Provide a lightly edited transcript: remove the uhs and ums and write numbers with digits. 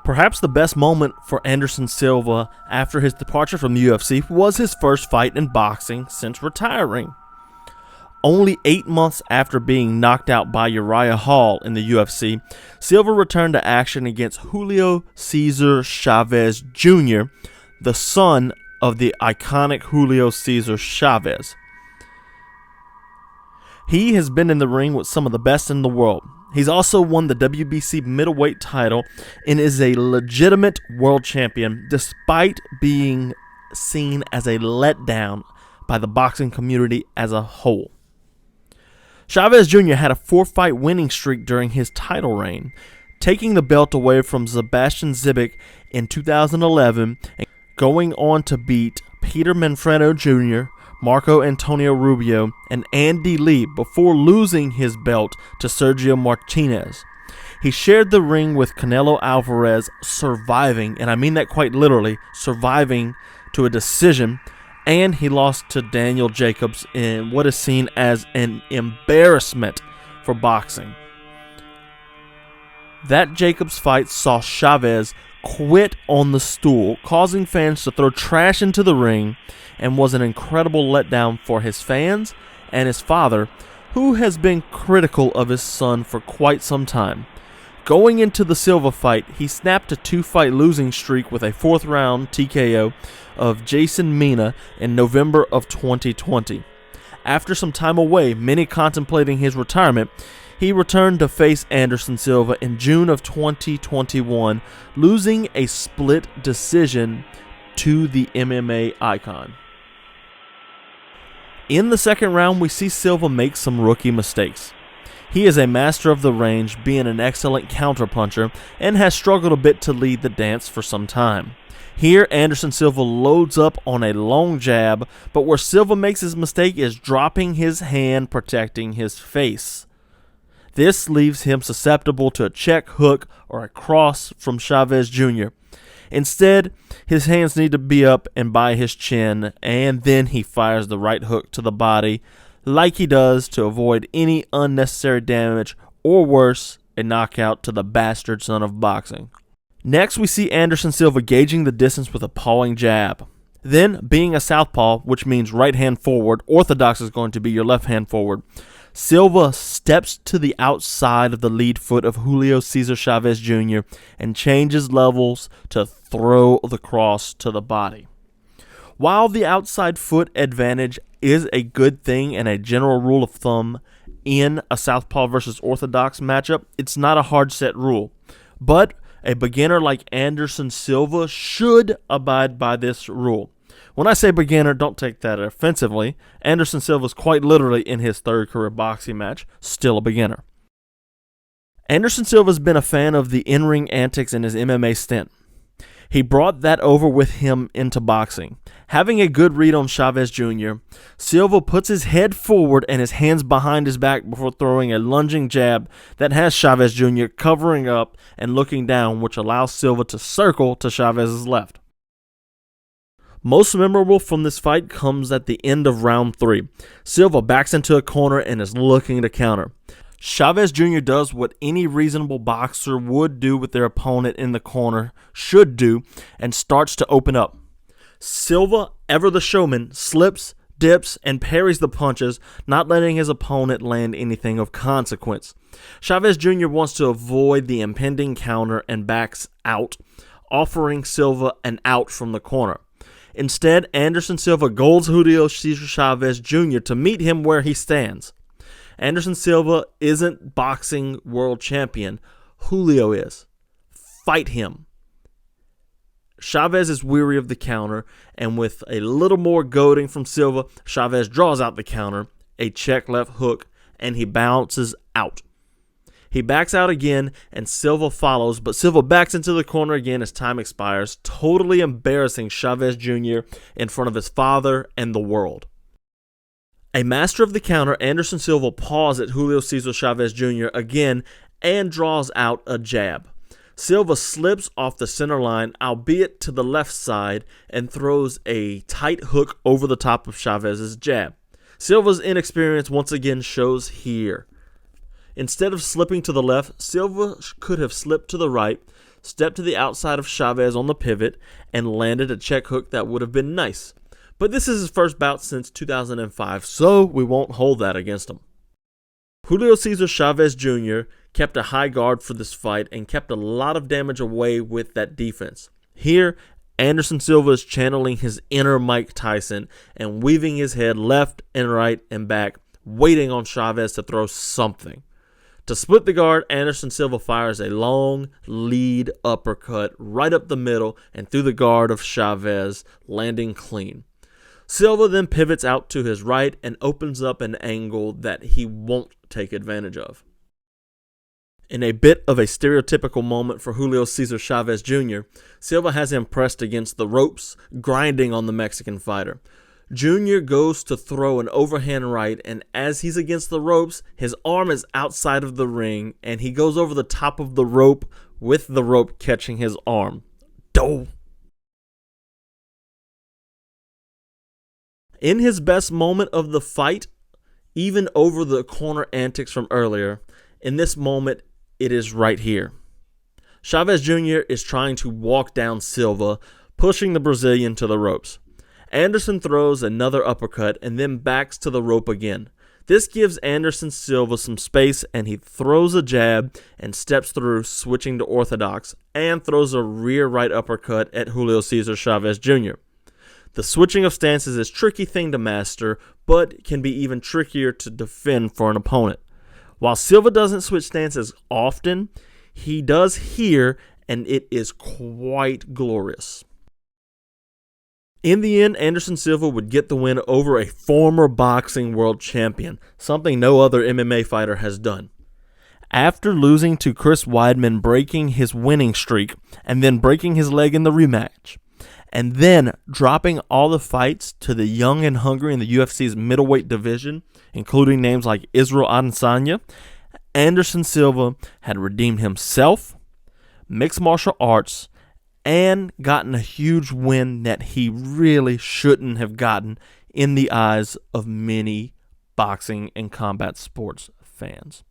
Perhaps the best moment for Anderson Silva after his departure from the UFC was his first fight in boxing since retiring. Only 8 months after being knocked out by Uriah Hall in the UFC, Silva returned to action against Julio Cesar Chavez Jr., the son of the iconic Julio Cesar Chavez. He has been in the ring with some of the best in the world. He's also won the WBC middleweight title and is a legitimate world champion despite being seen as a letdown by the boxing community as a whole. Chavez Jr. had a 4-fight winning streak during his title reign, taking the belt away from Sebastian Zibic in 2011 and going on to beat Peter Manfredo Jr., Marco Antonio Rubio, and Andy Lee before losing his belt to Sergio Martinez. He shared the ring with Canelo Alvarez, surviving, and I mean that quite literally, surviving to a decision, and he lost to Daniel Jacobs in what is seen as an embarrassment for boxing. That Jacobs fight saw Chavez quit on the stool, causing fans to throw trash into the ring, and was an incredible letdown for his fans and his father, who has been critical of his son for quite some time. Going into the Silva fight, he snapped a 2-fight losing streak with a 4th-round TKO of Jason Mina in November of 2020. After some time away, many contemplating his retirement, he returned to face Anderson Silva in June of 2021, losing a split decision to the MMA icon. In the second round, we see Silva make some rookie mistakes. He is a master of the range, being an excellent counterpuncher, and has struggled a bit to lead the dance for some time. Here, Anderson Silva loads up on a long jab, but where Silva makes his mistake is dropping his hand protecting his face. This leaves him susceptible to a check hook or a cross from Chavez Jr. Instead, his hands need to be up and by his chin, and then he fires the right hook to the body like he does to avoid any unnecessary damage or worse, a knockout to the bastard son of boxing. Next, we see Anderson Silva gauging the distance with a pawing jab. Then, being a southpaw, which means right hand forward, orthodox is going to be your left hand forward, Silva steps to the outside of the lead foot of Julio Cesar Chavez Jr. and changes levels to throw the cross to the body. While the outside foot advantage is a good thing and a general rule of thumb in a southpaw versus orthodox matchup, it's not a hard set rule. But a beginner like Anderson Silva should abide by this rule. When I say beginner, don't take that offensively. Anderson Silva is quite literally in his 3rd career boxing match, still a beginner. Anderson Silva has been a fan of the in-ring antics in his MMA stint. He brought that over with him into boxing. Having a good read on Chavez Jr., Silva puts his head forward and his hands behind his back before throwing a lunging jab that has Chavez Jr. covering up and looking down, which allows Silva to circle to Chavez's left. Most memorable from this fight comes at the end of round 3. Silva backs into a corner and is looking to counter. Chavez Jr. does what any reasonable boxer would do with their opponent in the corner should do and starts to open up. Silva, ever the showman, slips, dips, and parries the punches, not letting his opponent land anything of consequence. Chavez Jr. wants to avoid the impending counter and backs out, offering Silva an out from the corner. Instead, Anderson Silva golds Julio Cesar Chavez Jr. to meet him where he stands. Anderson Silva isn't boxing world champion. Julio is. Fight him. Chavez is weary of the counter, and with a little more goading from Silva, Chavez draws out the counter, a check left hook, and he bounces out. He backs out again, and Silva follows, but Silva backs into the corner again as time expires, totally embarrassing Chavez Jr. in front of his father and the world. A master of the counter, Anderson Silva paws at Julio Cesar Chavez Jr. again and draws out a jab. Silva slips off the center line, albeit to the left side, and throws a tight hook over the top of Chavez's jab. Silva's inexperience once again shows here. Instead of slipping to the left, Silva could have slipped to the right, stepped to the outside of Chavez on the pivot, and landed a check hook that would have been nice. But this is his first bout since 2005, so we won't hold that against him. Julio Cesar Chavez Jr. kept a high guard for this fight and kept a lot of damage away with that defense. Here, Anderson Silva is channeling his inner Mike Tyson and weaving his head left and right and back, waiting on Chavez to throw something. To split the guard, Anderson Silva fires a long lead uppercut right up the middle and through the guard of Chavez, landing clean. Silva then pivots out to his right and opens up an angle that he won't take advantage of. In a bit of a stereotypical moment for Julio Cesar Chavez Jr., Silva has him pressed against the ropes, grinding on the Mexican fighter. Jr. goes to throw an overhand right, and as he's against the ropes, his arm is outside of the ring, and he goes over the top of the rope with the rope catching his arm. Doh! In his best moment of the fight, even over the corner antics from earlier, in this moment, it is right here. Chavez Jr. is trying to walk down Silva, pushing the Brazilian to the ropes. Anderson throws another uppercut and then backs to the rope again. This gives Anderson Silva some space, and he throws a jab and steps through, switching to orthodox, and throws a rear right uppercut at Julio Cesar Chavez Jr. The switching of stances is a tricky thing to master, but can be even trickier to defend for an opponent. While Silva doesn't switch stances often, he does here, and it is quite glorious. In the end, Anderson Silva would get the win over a former boxing world champion, something no other MMA fighter has done. After losing to Chris Weidman, breaking his winning streak, and then breaking his leg in the rematch, and then dropping all the fights to the young and hungry in the UFC's middleweight division, including names like Israel Adesanya, Anderson Silva had redeemed himself, mixed martial arts, and gotten a huge win that he really shouldn't have gotten in the eyes of many boxing and combat sports fans.